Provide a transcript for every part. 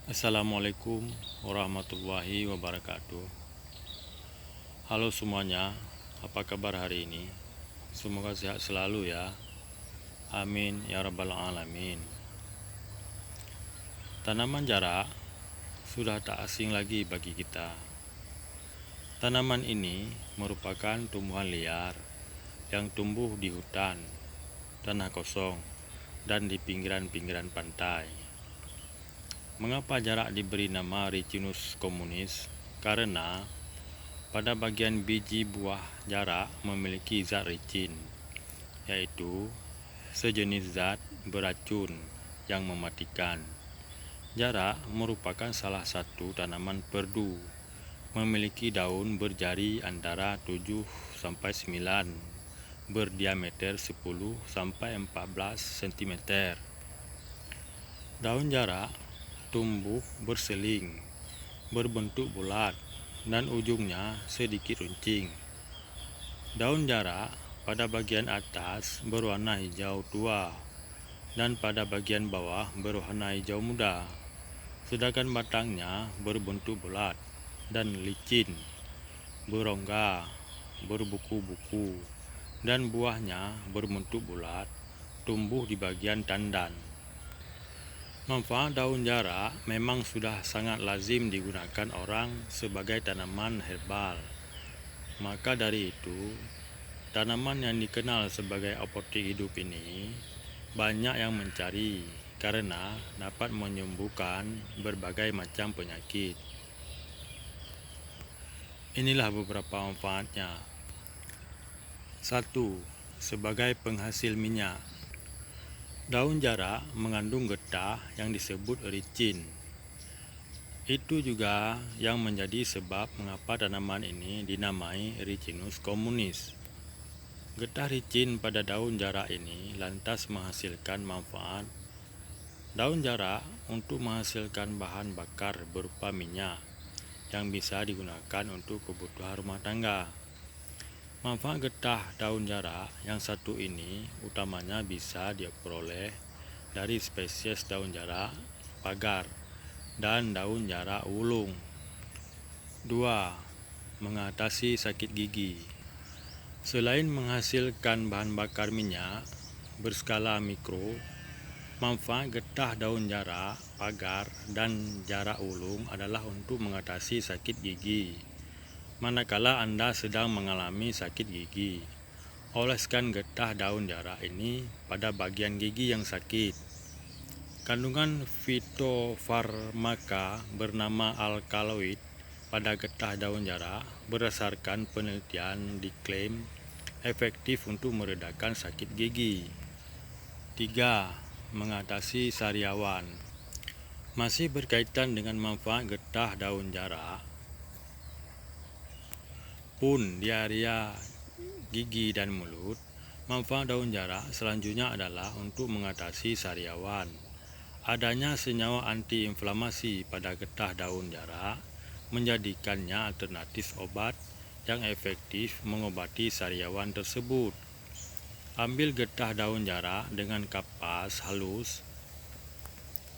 Assalamualaikum warahmatullahi wabarakatuh. Halo semuanya, apa kabar hari ini? Semoga sehat selalu ya. Amin ya rabbal alamin. Tanaman jarak sudah tak asing lagi bagi kita. Tanaman ini merupakan tumbuhan liar yang tumbuh di hutan, tanah kosong, dan di pinggiran-pinggiran pantai. Mengapa jarak diberi nama Ricinus communis? Karena pada bagian biji buah jarak memiliki zat ricin, yaitu sejenis zat beracun yang mematikan. Jarak merupakan salah satu tanaman perdu, memiliki daun berjari antara 7-9, berdiameter 10-14 cm. Daun jarak tumbuh berseling, berbentuk bulat, dan ujungnya sedikit runcing. Daun jarak pada bagian atas berwarna hijau tua dan pada bagian bawah berwarna hijau muda. Sedangkan batangnya berbentuk bulat dan licin, berongga, berbuku-buku, dan buahnya berbentuk bulat, tumbuh di bagian tandan. Manfaat daun jarak memang sudah sangat lazim digunakan orang sebagai tanaman herbal. Maka dari itu, tanaman yang dikenal sebagai apotek hidup ini banyak yang mencari karena dapat menyembuhkan berbagai macam penyakit. Inilah beberapa manfaatnya. 1. Sebagai penghasil minyak. Daun jarak mengandung getah yang disebut ricin. Itu juga yang menjadi sebab mengapa tanaman ini dinamai Ricinus communis. Getah ricin pada daun jarak ini lantas menghasilkan manfaat daun jarak untuk menghasilkan bahan bakar berupa minyak yang bisa digunakan untuk kebutuhan rumah tangga. Manfaat getah daun jarak yang satu ini utamanya bisa diperoleh dari spesies daun jarak pagar dan daun jarak ulung. 2. Mengatasi sakit gigi. Selain menghasilkan bahan bakar minyak berskala mikro, manfaat getah daun jarak pagar dan jarak ulung adalah untuk mengatasi sakit gigi. Manakala Anda sedang mengalami sakit gigi, oleskan getah daun jarak ini pada bagian gigi yang sakit. Kandungan fitofarmaka bernama alkaloid pada getah daun jarak berdasarkan penelitian diklaim efektif untuk meredakan sakit gigi. 3. Mengatasi sariawan. Masih berkaitan dengan manfaat getah daun jarak, pun di area gigi dan mulut, manfaat daun jarak selanjutnya adalah untuk mengatasi sariawan. Adanya senyawa antiinflamasi pada getah daun jarak menjadikannya alternatif obat yang efektif mengobati sariawan tersebut. Ambil getah daun jarak dengan kapas halus.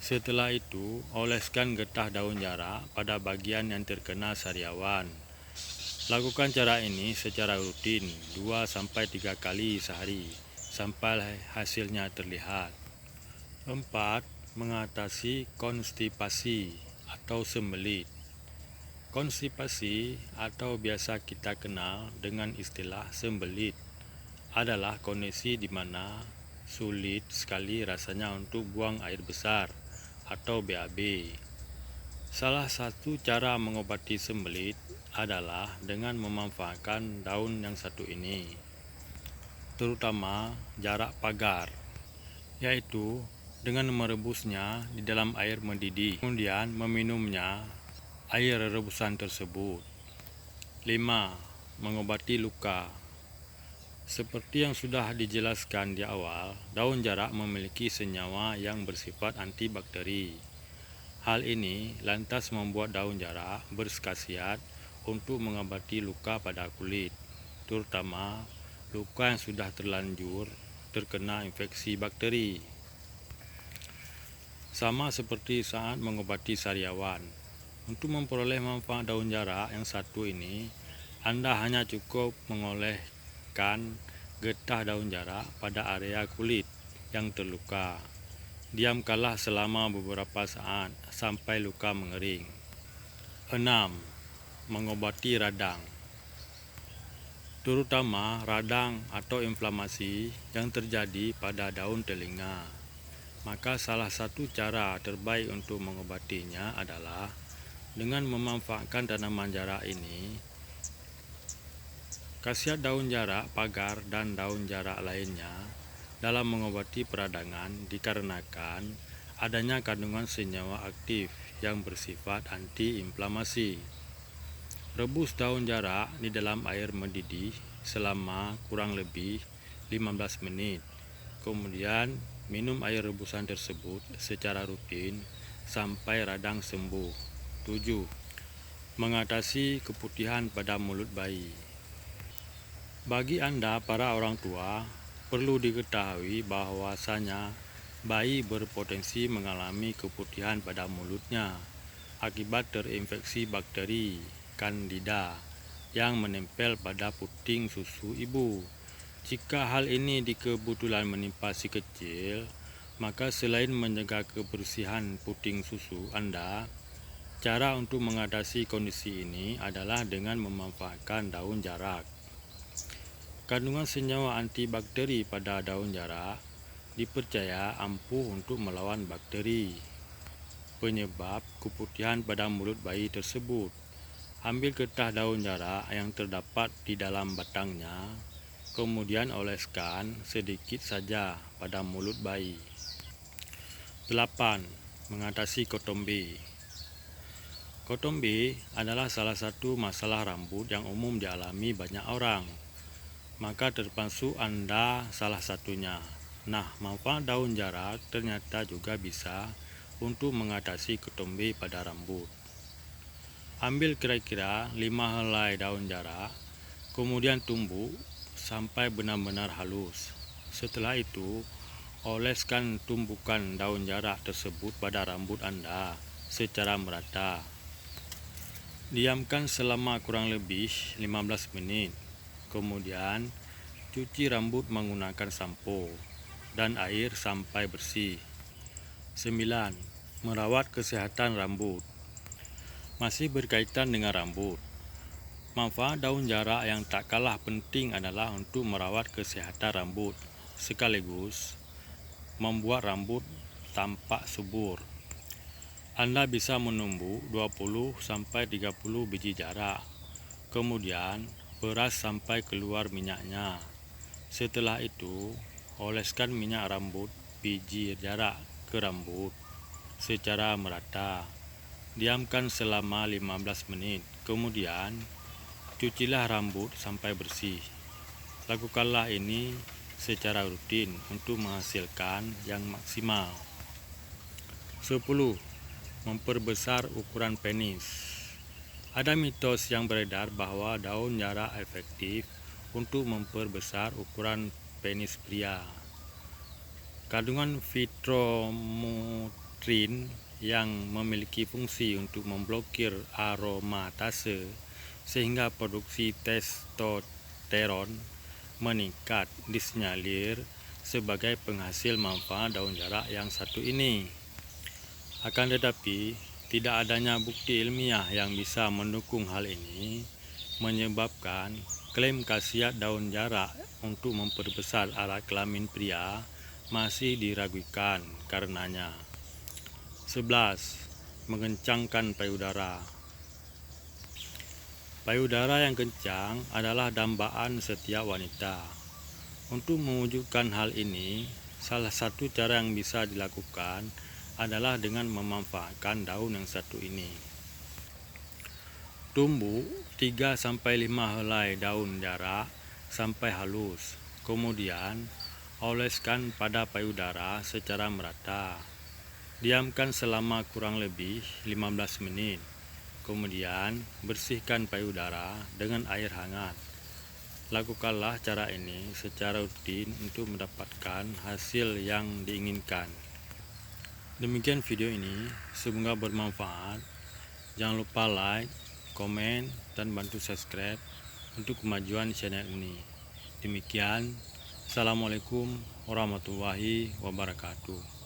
Setelah itu, oleskan getah daun jarak pada bagian yang terkena sariawan. Lakukan cara ini secara rutin 2-3 kali sehari sampai hasilnya terlihat. 4. Mengatasi konstipasi atau sembelit. Konstipasi atau biasa kita kenal dengan istilah sembelit adalah kondisi di mana sulit sekali rasanya untuk buang air besar atau BAB. Salah satu cara mengobati sembelit adalah dengan memanfaatkan daun yang satu ini, terutama jarak pagar, yaitu dengan merebusnya di dalam air mendidih, kemudian meminumnya air rebusan tersebut. 5. Mengobati luka. Seperti yang sudah dijelaskan di awal, daun jarak memiliki senyawa yang bersifat antibakteri. Hal ini lantas membuat daun jarak berkhasiat untuk mengobati luka pada kulit, terutama luka yang sudah terlanjur terkena infeksi bakteri. Sama seperti saat mengobati sariawan. Untuk memperoleh manfaat daun jarak yang satu ini, Anda hanya cukup mengoleskan getah daun jarak pada area kulit yang terluka. Diamkanlah selama beberapa saat sampai luka mengering. 6. Mengobati radang. Terutama radang atau inflamasi yang terjadi pada daun telinga. Maka salah satu cara terbaik untuk mengobatinya adalah dengan memanfaatkan tanaman jarak ini. Khasiat daun jarak pagar dan daun jarak lainnya dalam mengobati peradangan dikarenakan adanya kandungan senyawa aktif yang bersifat anti-inflamasi. Rebus daun jarak di dalam air mendidih selama kurang lebih 15 menit. Kemudian minum air rebusan tersebut secara rutin sampai radang sembuh. 7. Mengatasi keputihan pada mulut bayi. Bagi Anda para orang tua, perlu diketahui bahwasanya bayi berpotensi mengalami keputihan pada mulutnya akibat terinfeksi bakteri Candida yang menempel pada puting susu ibu. Jika hal ini kebetulan menimpa si kecil, maka selain menjaga kebersihan puting susu Anda, cara untuk mengatasi kondisi ini adalah dengan memanfaatkan daun jarak. Kandungan senyawa antibakteri pada daun jarak dipercaya ampuh untuk melawan bakteri penyebab keputihan pada mulut bayi tersebut. Ambil getah daun jarak yang terdapat di dalam batangnya, kemudian oleskan sedikit saja pada mulut bayi. 8. Mengatasi kotombe. Kotombe adalah salah satu masalah rambut yang umum dialami banyak orang. Maka termasuk Anda salah satunya. Nah, manfaat daun jarak ternyata juga bisa untuk mengatasi kotombe pada rambut. Ambil kira-kira 5 helai daun jarak, kemudian tumbuk sampai benar-benar halus. Setelah itu, oleskan tumbukan daun jarak tersebut pada rambut Anda secara merata. Diamkan selama kurang lebih 15 menit. Kemudian, cuci rambut menggunakan sampo dan air sampai bersih. 9. Merawat kesehatan rambut. Masih berkaitan dengan rambut. Manfaat daun jarak yang tak kalah penting adalah untuk merawat kesehatan rambut, sekaligus membuat rambut tampak subur. Anda bisa menumbuk 20-30 biji jarak, kemudian peras sampai keluar minyaknya. Setelah itu, oleskan minyak rambut biji jarak ke rambut secara merata. Diamkan selama 15 menit, kemudian cucilah rambut sampai bersih. Lakukanlah ini secara rutin untuk menghasilkan yang maksimal. 10. Memperbesar ukuran penis. Ada mitos yang beredar bahwa daun jarak efektif untuk memperbesar ukuran penis pria. Kandungan fitromotrin yang memiliki fungsi untuk memblokir aromatase sehingga produksi testosteron meningkat disinyalir sebagai penghasil manfaat daun jarak yang satu ini. Akan tetapi, tidak adanya bukti ilmiah yang bisa mendukung hal ini, menyebabkan klaim khasiat daun jarak untuk memperbesar alat kelamin pria masih diragukan karenanya. 11. Mengencangkan payudara. Payudara yang kencang adalah dambaan setiap wanita. Untuk mewujudkan hal ini, salah satu cara yang bisa dilakukan adalah dengan memanfaatkan daun yang satu ini. Tumbuk 3-5 helai daun jarak sampai halus. Kemudian, oleskan pada payudara secara merata. Diamkan selama kurang lebih 15 menit. Kemudian, bersihkan payudara dengan air hangat. Lakukanlah cara ini secara rutin untuk mendapatkan hasil yang diinginkan. Demikian video ini, semoga bermanfaat. Jangan lupa like, komen, dan bantu subscribe untuk kemajuan channel ini. Demikian, Assalamualaikum warahmatullahi wabarakatuh.